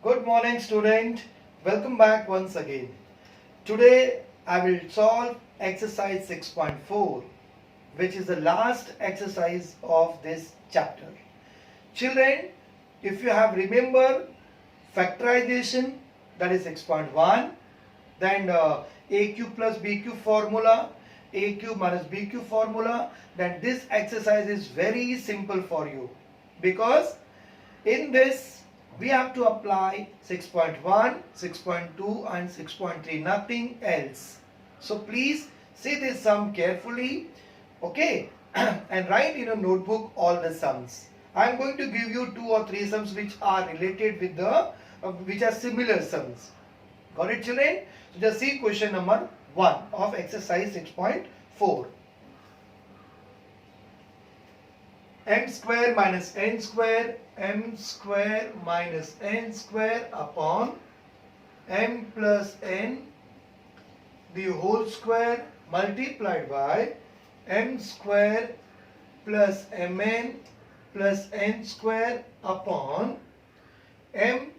Good morning, student. Welcome back once again. Today I will solve exercise 6.4, which is the last exercise of this chapter. Children, if you have remember factorization, that is 6.1, then a cube plus b cube formula, a cube minus b cube formula, then this exercise is very simple for you because in this we have to apply 6.1, 6.2 and 6.3, nothing else. So please see this sum carefully, okay, and write in a notebook all the sums. I am going to give you 2 or 3 sums which are related with the, which are similar sums. Got it, children? So just see question number 1 of exercise 6.4. M square minus n square, m square minus n square upon m plus n the whole square multiplied by m square plus mn plus n square upon m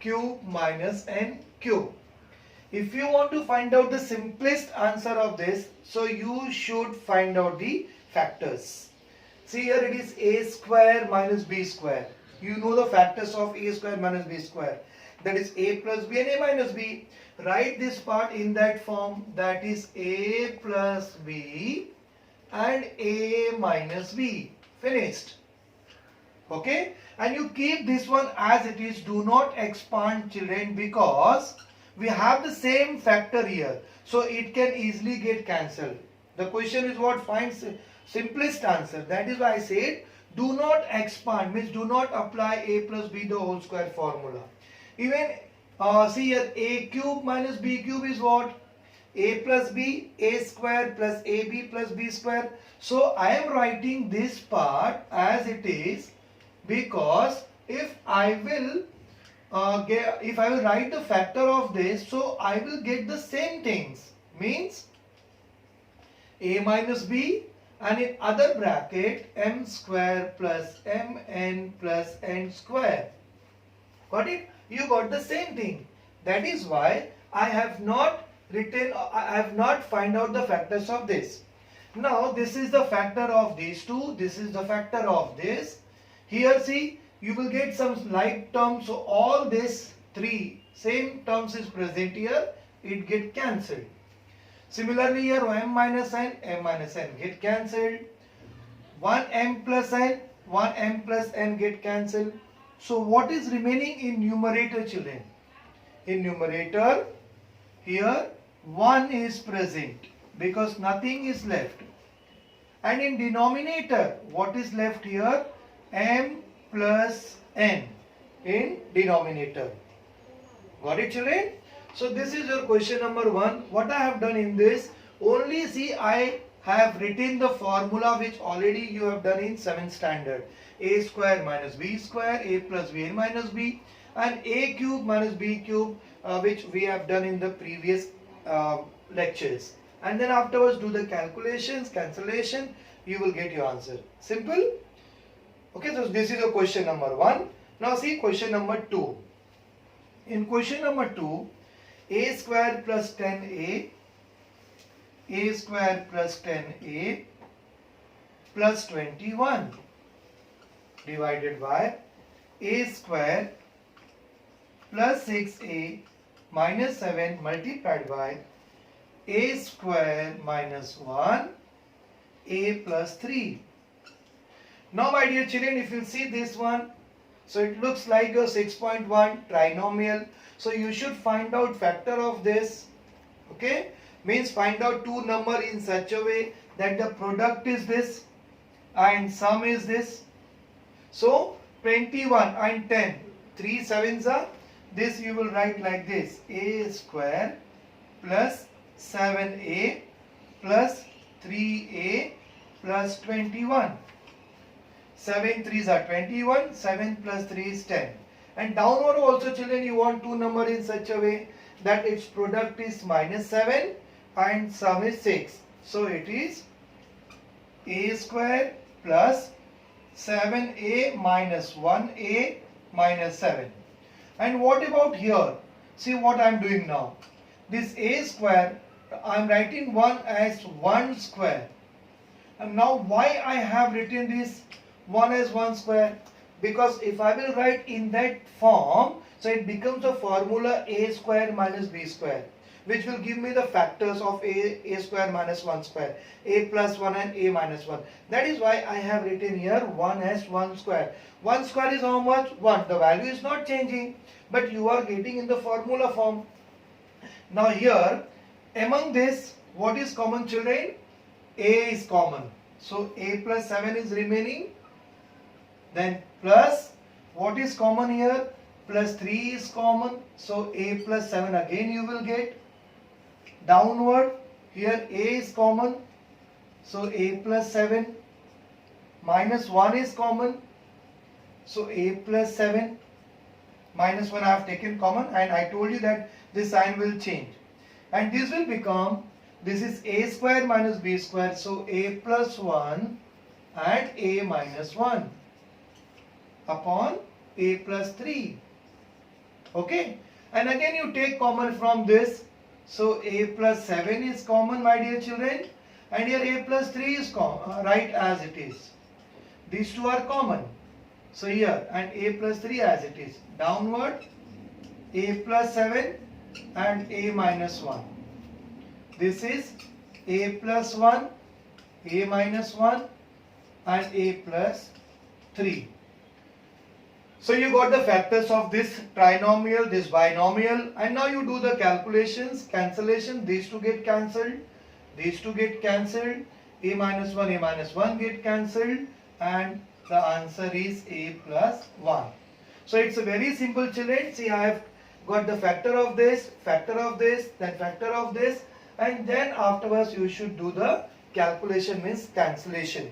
cube minus n cube. If you want to find out the simplest answer of this, so you should find out the factors. See here it is a square minus b square. You know the factors of a square minus b square. That is a plus b and a minus b. Write this part in that form, that is a plus b and a minus b. Finished. Okay? And you keep this one as it is. Do not expand, children, because we have the same factor here. So it can easily get cancelled. The question is what? Find simplest answer. That is why I said do not expand, means do not apply a plus b the whole square formula. Even see here a cube minus b cube is what? A plus b, a square plus ab plus b square. So I am writing this part as it is because if I will write the factor of this, so I will get the same things, means a minus b and in other bracket m square plus mn plus n square. Got it? You got the same thing. That is why I have not written, I have not find out the factors of this. Now this is the factor of these two, this is the factor of this. Here see, you will get some like terms, so all these three same terms is present here, it get cancelled. Similarly here m minus n get cancelled. 1m plus n, 1m plus n get cancelled. So what is remaining in numerator, children? In numerator, here 1 is present because nothing is left. And in denominator, what is left here? M plus n in denominator. Got it, children? So this is your question number 1. What I have done in this, only see I have written the formula which already you have done in 7th standard. A square minus b square, a plus b minus b, and a cube minus b cube, which we have done in the previous lectures. And then afterwards do the calculations, cancellation, you will get your answer. Simple? Okay, so this is your question number 1. Now see question number 2. In question number 2, a square plus 10a, a square plus 10a plus 21 divided by a square plus 6a minus 7 multiplied by a square minus 1 a plus 3. Now my dear children, if you see this one, so it looks like a 6.1 trinomial. So you should find out factor of this. Okay, means find out two number in such a way that the product is this and sum is this. So 21 and 10, 3 sevens are, this you will write like this: a square plus 7a plus 3a plus 21. 7 3s are 21, 7 plus 3 is 10. And downward also, children, you want two number in such a way that its product is minus 7 and sum is 6. So it is a square plus 7a minus 1a minus 7. And what about here? See what I am doing now. This a square, I am writing 1 as 1 square. And now why I have written this 1 as 1 square? Because if I will write in that form, so it becomes a formula a square minus b square, which will give me the factors of a square minus 1 square, a plus 1 and a minus 1. That is why I have written here 1 as 1 square. 1 square is how much? 1. The value is not changing, but you are getting in the formula form. Now here, among this, what is common, children? A is common. So a plus 7 is remaining. Then plus, what is common here? Plus 3 is common. So a plus 7 again you will get. Downward, here a is common. So a plus 7. Minus 1 is common. So a plus 7. Minus 1 I have taken common, and I told you that this sign will change. And this will become, this is a square minus b square. So a plus 1 and a minus 1 upon a plus 3. Okay. And again you take common from this. So a plus 7 is common, my dear children. And here a plus 3 is right as it is. These two are common. So here, and a plus 3 as it is. Downward, a plus 7 and a minus 1. This is a plus 1, a minus 1 and a plus 3. So you got the factors of this trinomial, this binomial, and now you do the calculations, cancellation. These two get cancelled, these two get cancelled, a minus 1 get cancelled, and the answer is a plus 1. So it's a very simple, children. See, I have got the factor of this, then factor of this, and then afterwards you should do the calculation, means cancellation.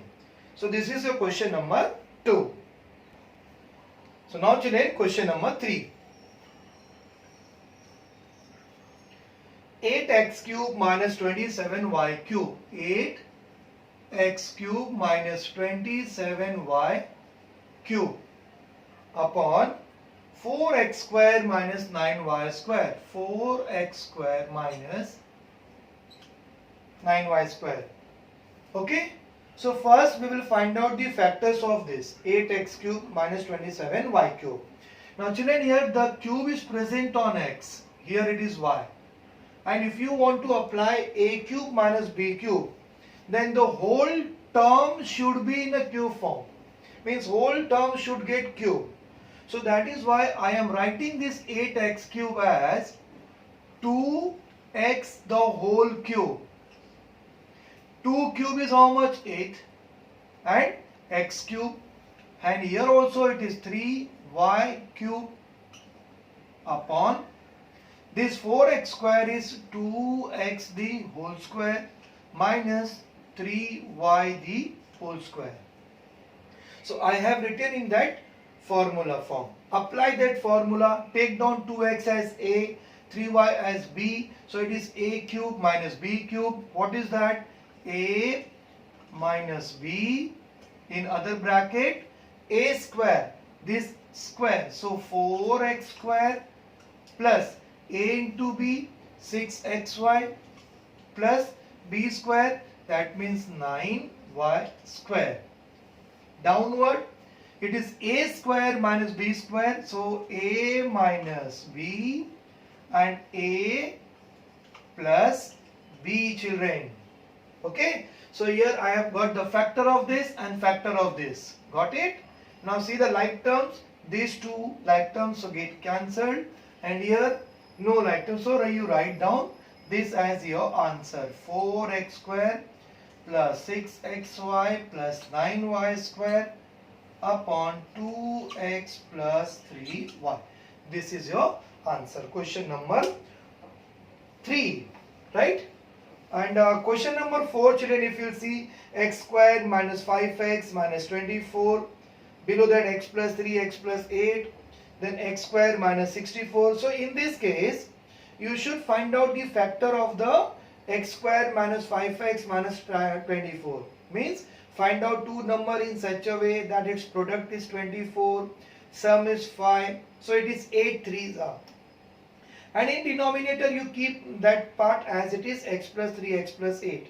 So this is your question number 2. So now, children, question number 3. 8x cube minus 27y cube. 8x cube minus 27y cube upon 4x square minus 9y square. 4x square minus 9y square. Okay. So first we will find out the factors of this 8x cube minus 27y cube. Now children, here the cube is present on x. Here it is y. And if you want to apply a cube minus b cube, then the whole term should be in a cube form. Means whole term should get cube. So that is why I am writing this 8x cube as 2x the whole cube. 2 cube is how much? 8 and x cube, and here also it is 3y cube upon this 4x square is 2x the whole square minus 3y the whole square. So I have written in that formula form. Apply that formula, take down 2x as a, 3y as b, so it is a cube minus b cube. What is that? A minus b, in other bracket a square, this square, so 4x square plus a into b, 6xy plus b square, that means 9y square. Downward, it is a square minus b square, so a minus b and a plus b, children. Okay, so here I have got the factor of this and factor of this. Got it? Now see the like terms, these two like terms so get cancelled, and here no like term. So you write down this as your answer. 4x square plus 6xy plus 9y square upon 2x plus 3y. This is your answer. Question number 3, right? And question number 4, children, if you see x squared minus 5x minus 24, below that x plus 3, x plus 8, then x squared minus 64. So in this case, you should find out the factor of the x squared minus 5x minus 24. Means find out two number in such a way that its product is 24. sum is 5, so it is 8 threes are. And in denominator you keep that part as it is, x plus 3, x plus 8.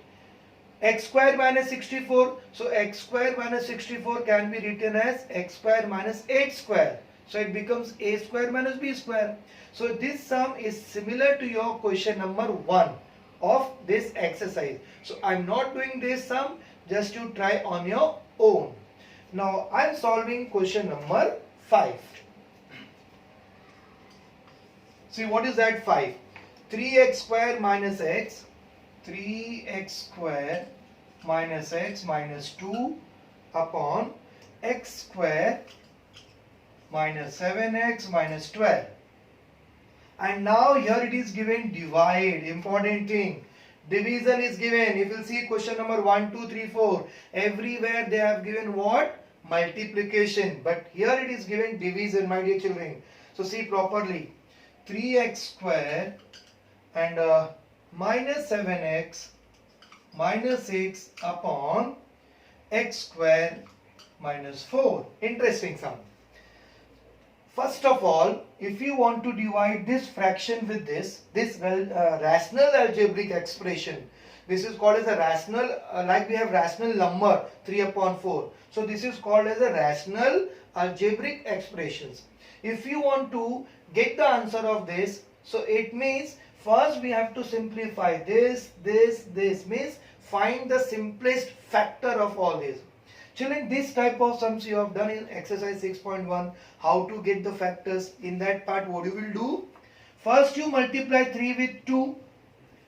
X square minus 64, so x square minus 64 can be written as x square minus 8 square. So it becomes a square minus b square. So this sum is similar to your question number 1 of this exercise. So I am not doing this sum, just you try on your own. Now I am solving question number 5. See, what is that 5? 3x square minus x, 3x square minus x minus 2 upon x square minus 7x minus 12. And now here it is given divide. Important thing. Division is given. If you see question number 1, 2, 3, 4. Everywhere they have given what? Multiplication. But here it is given division, my dear children. So see properly. 3x square and minus 7x minus 6 upon x square minus 4. Interesting sum. First of all, if you want to divide this fraction with this rational algebraic expression, this is called as a rational, like we have rational number 3 upon 4. So this is called as a rational algebraic expressions. If you want to get the answer of this, so it means first we have to simplify this means find the simplest factor of all this. Children, this type of sums you have done in exercise 6.1, how to get the factors. In that part, what you will do? First you multiply 3 with 2.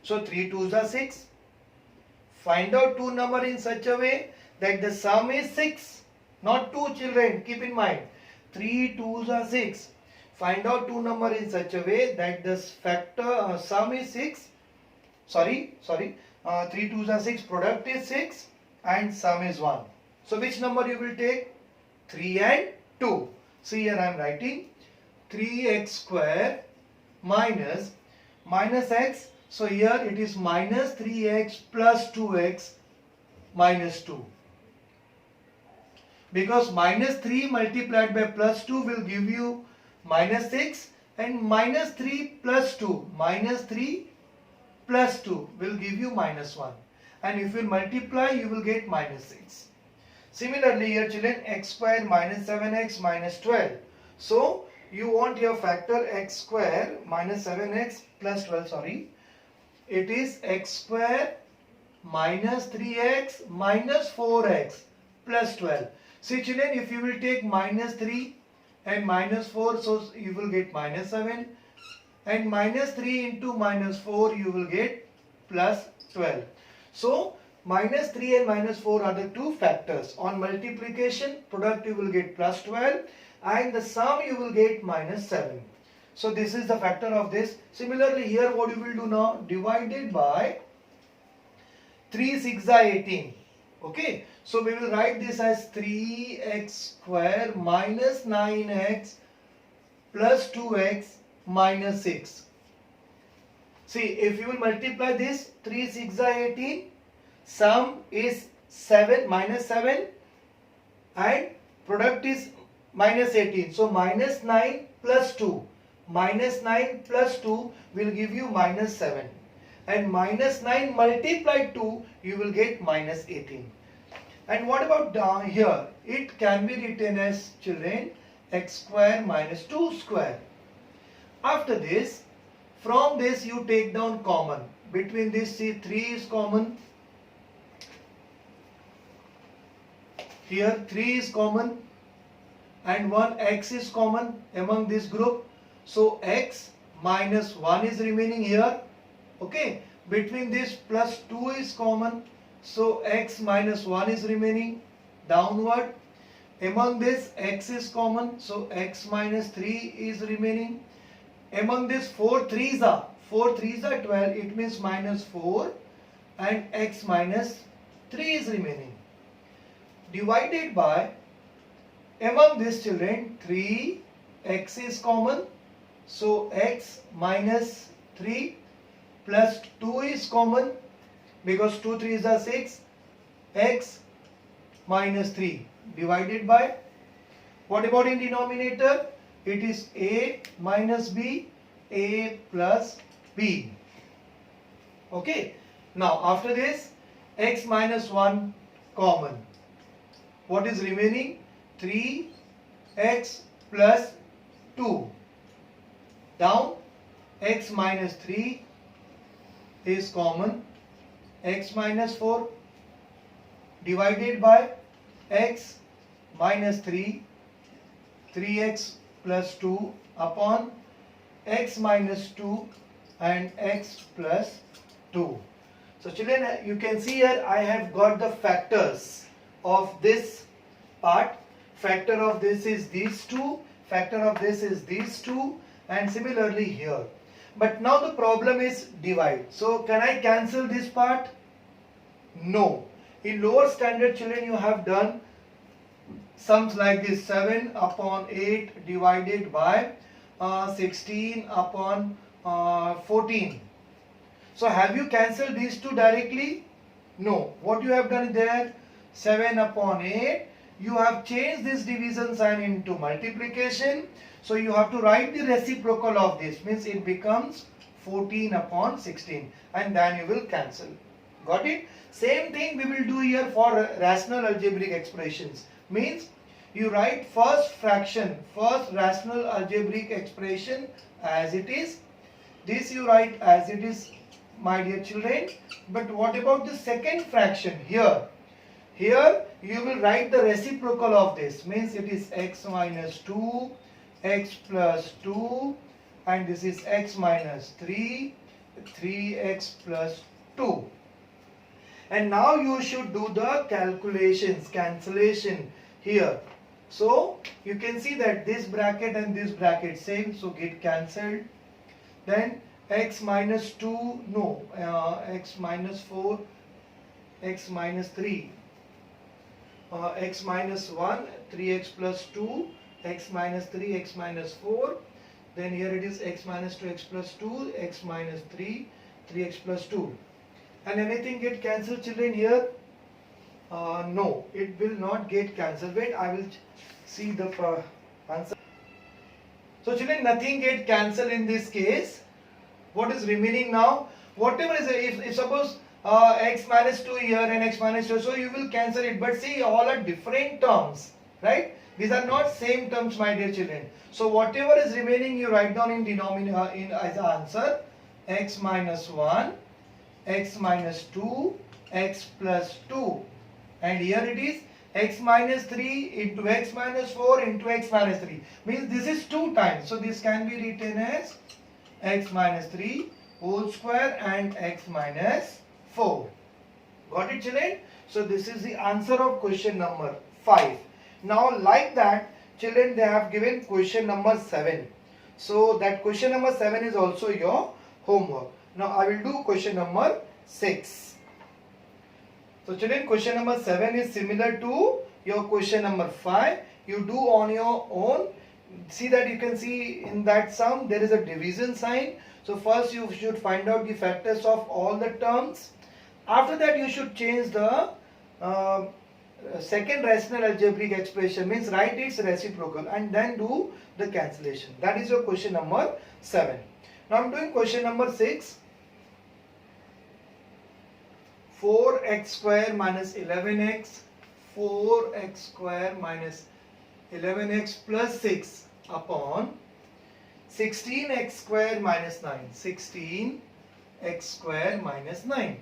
So 3 2s are 6. Find out two number in such a way that the sum is 6. Not 2, children, keep in mind. 3 2s are 6. Find out two number in such a way that the factor sum is 6. 3 2s are 6, product is 6 and sum is 1. So which number you will take? 3 and 2. See here I am writing 3x square minus x. So here it is minus 3x plus 2x minus 2. Because minus 3 multiplied by plus 2 will give you minus 6, and minus 3 plus 2, minus 3 plus 2 will give you minus 1. And if you multiply, you will get minus 6. Similarly here children, x square minus 7x minus 12. So you want your factor x square minus 7x plus 12, it is x square minus 3x minus 4x plus 12. See children, if you will take minus 3 and minus 4, so you will get minus 7, and minus 3 into minus 4 you will get plus 12. So minus 3 and minus 4 are the two factors. On multiplication, product you will get plus 12 and the sum you will get minus 7. So this is the factor of this. Similarly here what you will do now? Divided by 3 6 are 18. Okay. So we will write this as 3x square minus 9x plus 2x minus 6. See, if you will multiply this, 3 6 are 18. Sum is 7 minus 7 and product is minus 18. So minus 9 plus 2. Minus 9 plus 2 will give you minus 7. And minus 9 multiplied 2, you will get minus 18. And what about down here? It can be written as children x square minus 2 square. After this, from this you take down common. Between this, see 3 is common. Here 3 is common and 1 x is common among this group. So x minus 1 is remaining here. Okay. Between this plus 2 is common. So x minus 1 is remaining downward. Among this x is common. So x minus 3 is remaining. Among this 4 3s are 12. It means minus 4 and x minus 3 is remaining. Divided by, among these children 3 x is common. So x minus 3 plus 2 is common. Because 2 3s are 6, x minus 3 divided by, What about in denominator? It is a minus b, a plus b. Okay. Now after this, x minus 1 common. What is remaining? 3x plus 2. Down, x minus 3 is common. X minus 4 divided by x minus 3, 3x plus 2 upon x minus 2 and x plus 2. So children, you can see here I have got the factors of this part. Factor of this is these two, factor of this is these two, and similarly here. But now the problem is divide. So can I cancel this part? No. In lower standard, children, you have done sums like this: 7 upon 8 divided by 16 upon 14. So have you cancelled these two directly? No. What you have done there? 7 upon 8. You have changed this division sign into multiplication. So you have to write the reciprocal of this. Means it becomes 14 upon 16. And then you will cancel. Got it? Same thing we will do here for rational algebraic expressions. Means you write first fraction, first rational algebraic expression as it is. This you write as it is, my dear children. But what about the second fraction here? Here you will write the reciprocal of this. Means it is x minus 2, x plus 2, and this is x minus 3, 3x plus 2. And now you should do the calculations, cancellation here. So you can see that this bracket and this bracket same, so get cancelled. Then x minus 2, no, x minus 4, x minus 3, x minus 1, 3x plus 2, x minus 3, x minus 4. Then here it is x minus 2, x plus 2, x minus 3, 3x plus 2. And anything get cancelled, children, here? No, it will not get cancelled. Wait, I will see the answer. So children, nothing get cancelled in this case. What is remaining now? Whatever is, if suppose x minus 2 here and x minus 2, so you will cancel it. But see, all are different terms, right? These are not same terms, my dear children. So whatever is remaining, you write down in denominator as answer: x minus 1, x minus 2, x plus 2. And here it is x minus 3 into x minus 4 into x minus 3. Means this is 2 times. So this can be written as x minus 3 whole square and x minus 4. Got it, children? So this is the answer of question number 5. Now like that, children, they have given question number 7. So that question number 7 is also your homework. Now I will do question number 6. So children, question number 7 is similar to your question number 5. You do on your own. See that you can see in that sum there is a division sign. So first you should find out the factors of all the terms. After that you should change the second rational algebraic expression, means write its reciprocal, and then do the cancellation. That is your question number 7. Now I am doing question number 6. 4x square minus 11x, 4x square minus 11x plus 6 upon 16x square minus 9, 16x square minus 9.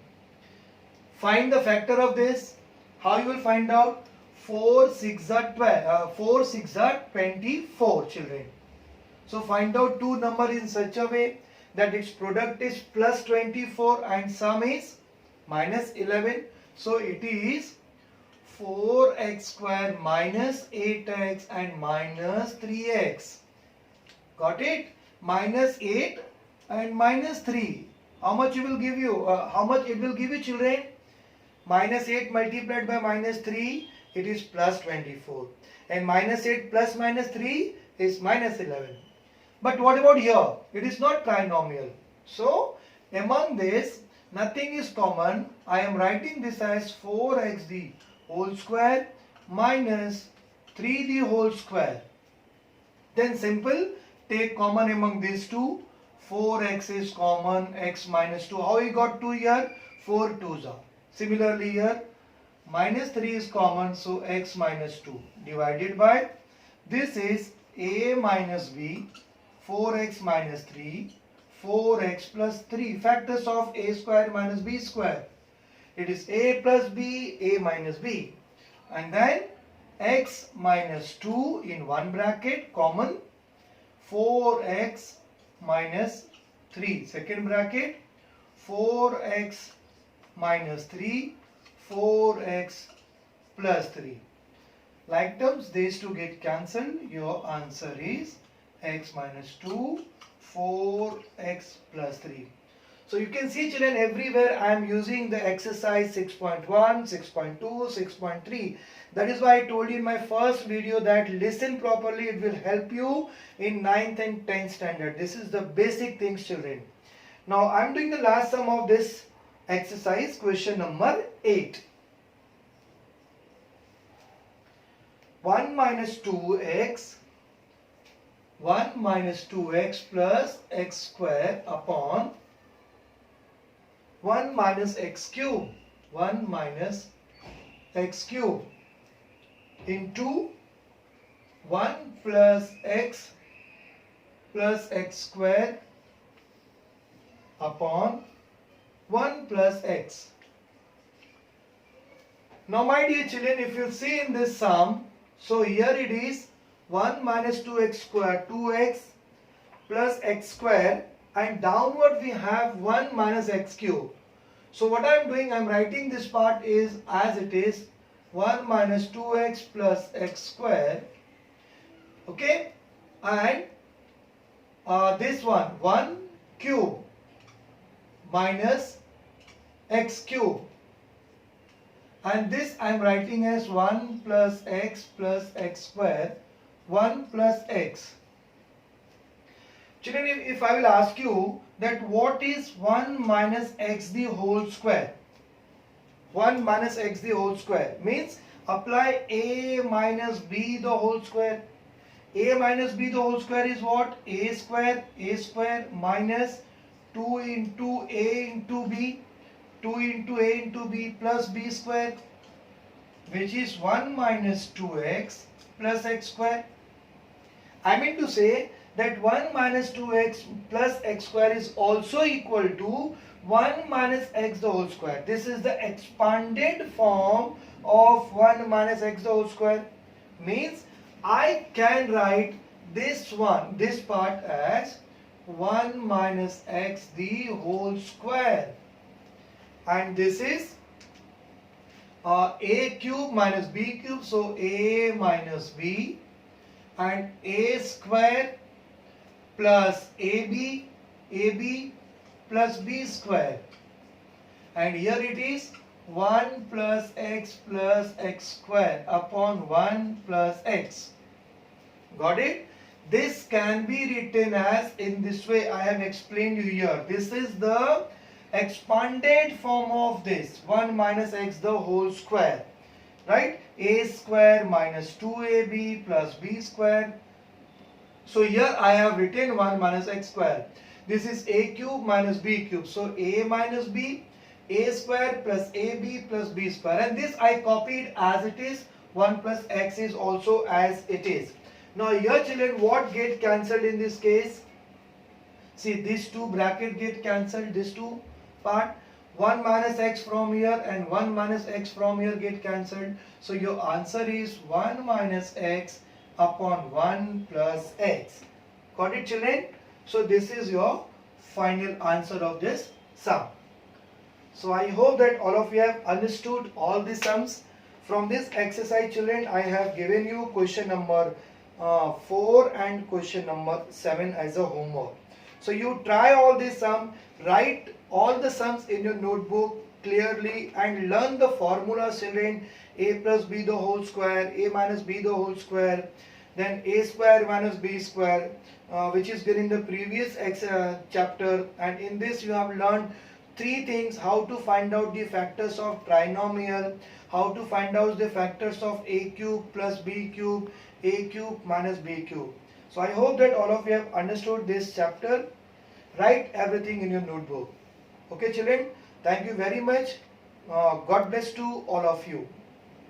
Find the factor of this. How you will find out? 4 6 are 12, 4 6 are 24, children. So find out two numbers in such a way that its product is plus 24 and sum is minus 11. So it is 4x square minus 8x and minus 3x. Got it? Minus 8 and minus 3. How much it will give you? How much it will give you, children? Minus 8 multiplied by minus 3, it is plus 24. And minus 8 plus minus 3 is minus 11. But what about here? It is not trinomial. So among this, nothing is common. I am writing this as 4xd whole square minus 3 the whole square. Then simple, take common among these two. 4x is common, x minus 2. How we got 2 here? 4 2s are. Similarly here, minus 3 is common, so x minus 2 divided by, this is a minus b, 4x minus 3, 4x plus 3. Factors of a square minus b square. It is a plus b, a minus b. And then x minus 2 in one bracket, common, 4x minus 3. Second bracket, 4x minus 3, 4x plus 3. Like terms, these two get cancelled. Your answer is x minus 2, 4x plus 3. So you can see, children, everywhere I am using the exercise 6.1, 6.2, 6.3. That is why I told you in my first video that listen properly. It will help you in 9th and 10th standard. This is the basic things, children. Now I am doing the last sum of this exercise, question number 8. 1 minus 2x plus x square upon 1 minus x cube. 1 minus x cube into 1 plus x square upon 1 plus x. Now my dear children, if you see in this sum, so here it is 1 minus 2x square, 2x plus x square, and downward we have 1 minus x cube. So what I am doing, I am writing this part is as it is, 1 minus 2x plus x square, okay, and this one, 1 cube minus x cube, and this I am writing as 1 plus x square, 1 plus x. Children, if I will ask you that what is 1 minus x the whole square? 1 minus x the whole square means apply a minus b the whole square. A minus b the whole square is what? A square minus 2 into a into b, 2 into a into b plus b square, which is 1 minus 2x plus x square. I mean to say that 1 minus 2x plus x square is also equal to 1 minus x the whole square. This is the expanded form of 1 minus x the whole square. Means I can write this part as 1 minus x the whole square. And this is a cube minus b cube. So a minus b and a square plus ab plus b square, and here it is 1 plus x square upon 1 plus x. Got it? This can be written as in this way. I have explained you here. This is the expanded form of this 1 minus x the whole square, right? A square minus 2ab plus b square. So here I have written 1 minus x square. This is a cube minus b cube. So a minus b, a square plus ab plus b square. And this I copied as it is. 1 plus x is also as it is. Now here children, what get cancelled in this case? See, these two bracket get cancelled, this two part. 1 minus x from here and 1 minus x from here get cancelled. So your answer is 1 minus x upon 1 plus x. Got it, children? So this is your final answer of this sum. So I hope that all of you have understood all the sums. From this exercise, children, I have given you question number 4 and question number 7 as a homework. So you try all this sum, write all the sums in your notebook clearly and learn the formulas, children. A plus b the whole square, a minus b the whole square, then a square minus b square, which is given in the previous chapter, and in this you have learned three things: how to find out the factors of trinomial, how to find out the factors of a cube plus b cube, a cube minus b cube. So I hope that all of you have understood this chapter. Write everything in your notebook. Okay children, thank you very much. God bless to all of you.